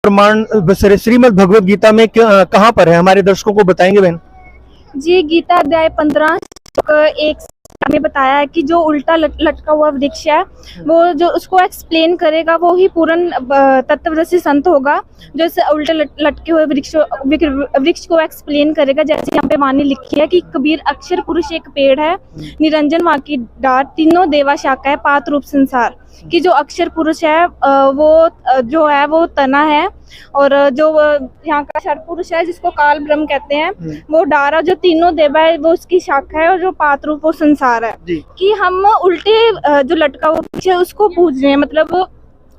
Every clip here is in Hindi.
प्रमाण श्रीमद् भगवत गीता में कहाँ पर है, हमारे दर्शकों को बताएंगे बहन? जी, गीता अध्याय 15 एक में बताया है कि जो उल्टा लटका हुआ वृक्ष है वो जो उसको एक्सप्लेन करेगा वो ही पूर्ण तत्वदर्शी संत होगा, जो इस उल्टे लटके हुए वृक्ष को एक्सप्लेन करेगा। जैसे यहाँ पे वाणी लिखी है कि कबीर अक्षर पुरुष एक पेड़ है, निरंजन वहाँ की डार, तीनों देवा शाखा है, पात रूप संसार। कि जो अक्षर पुरुष है वो जो है वो तना है, और जो यहाँ का क्षर पुरुष है जिसको काल ब्रह्म कहते हैं वो डारा, जो तीनों देवा है वो उसकी शाखा है, और जो पात रूप वो संसार है। कि हम उल्टे जो लटका हुआ वृक्ष है उसको पूज रहे हैं, मतलब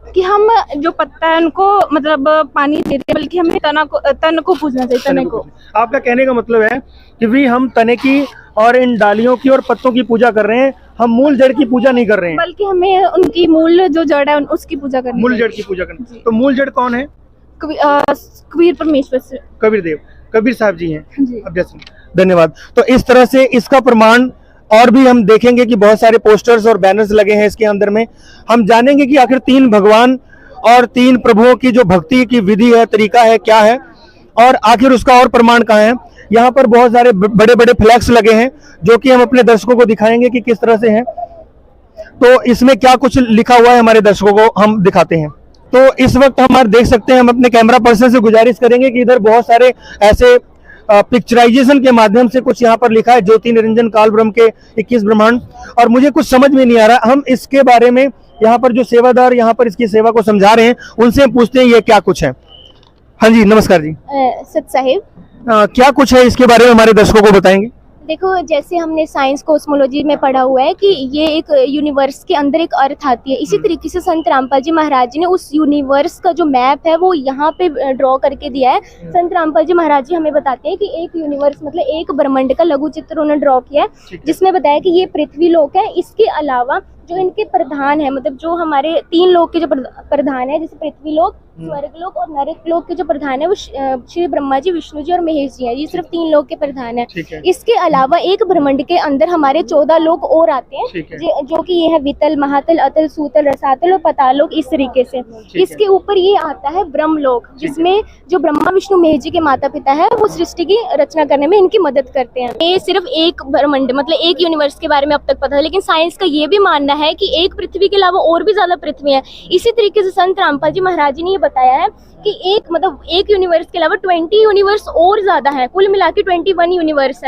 कि हम जो पत्ता है उनको मतलब पानी दे रहे हैं, बल्कि हमें तन को पूजना चाहिए, तने को। आपका कहने का मतलब है कि भी हम तने की और इन डालियों की और पत्तों की पूजा कर रहे हैं, हम मूल जड़ की पूजा नहीं कर रहे हैं, बल्कि हमें उनकी मूल जो जड़ है उसकी पूजा करनी, मूल जड़ की पूजा करनी। तो मूल जड़ कौन है? कबीर परमेश्वर से कबीर देव, कबीर साहब जी हैं। जी। धन्यवाद। तो इस तरह से इसका प्रमाण और भी हम देखेंगे कि बहुत सारे पोस्टर्स और बैनर्स लगे हैं इसके अंदर में। हम जानेंगे कि आखिर तीन भगवान और तीन प्रभुओं की जो भक्ति की विधि है, तरीका है, क्या है, और आखिर उसका और प्रमाण कहाँ है। यहाँ पर बहुत सारे बड़े बड़े फ्लैग्स लगे हैं जो कि हम अपने दर्शकों को दिखाएंगे कि किस तरह से हैं। तो इसमें क्या कुछ लिखा हुआ है हमारे दर्शकों को हम दिखाते हैं। तो इस वक्त हमारे देख सकते हैं, हम अपने कैमरा पर्सन से गुजारिश करेंगे कि इधर बहुत सारे ऐसे पिक्चराइजेशन के माध्यम से कुछ यहाँ पर लिखा है, ज्योति निरंजन काल ब्रह्म के 21 ब्रह्मांड, और मुझे कुछ समझ में नहीं आ रहा। हम इसके बारे में यहाँ पर जो सेवादार यहाँ पर इसकी सेवा को समझा रहे हैं उनसे हम पूछते हैं ये क्या कुछ है। हाँ जी, नमस्कार जी। सत साहिब, क्या कुछ है इसके बारे में हमारे दर्शकों को बताएंगे? देखो, जैसे हमने साइंस कॉस्मोलॉजी में पढ़ा हुआ है कि ये एक यूनिवर्स के अंदर एक अर्थ आती है, इसी तरीके से संत रामपाल जी महाराज जी ने उस यूनिवर्स का जो मैप है वो यहाँ पे ड्रॉ करके दिया है। संत रामपाल जी महाराज जी हमें बताते हैं कि एक यूनिवर्स मतलब एक ब्रह्मांड का लघु चित्र उन्होंने ड्रॉ किया है, जिसमें बताया कि ये पृथ्वी लोक है। इसके अलावा जो इनके प्रधान है, मतलब जो हमारे तीन लोक के जो प्रधान है, जैसे पृथ्वी लोक, स्वर्ग लोक और नरक लोक के जो प्रधान है वो श्री ब्रह्मा जी, विष्णु जी और महेश जी हैं। ये सिर्फ तीन लोक के प्रधान है। इसके अलावा एक ब्रह्मांड के अंदर हमारे 14 लोक और आते हैं, जो कि ये है वितल, महातल, अतल, सूतल, रसातल और पताल लोक। इस तरीके से इसके ऊपर ये आता है ब्रह्म लोक, जिसमें जो ब्रह्मा विष्णु महेश जी के माता पिता है वो सृष्टि की रचना करने में इनकी मदद करते हैं। ये सिर्फ एक ब्रह्मांड मतलब एक यूनिवर्स के बारे में अब तक पता है, लेकिन साइंस का ये भी मानना है कि एक पृथ्वी के अलावा और भी ज्यादा पृथ्वी है। इसी तरीके से संत रामपाल जी महाराज जी ने ये बताया है कि एक यूनिवर्स के अलावा 20 यूनिवर्स और ज्यादा है, कुल मिला के 21 यूनिवर्स है।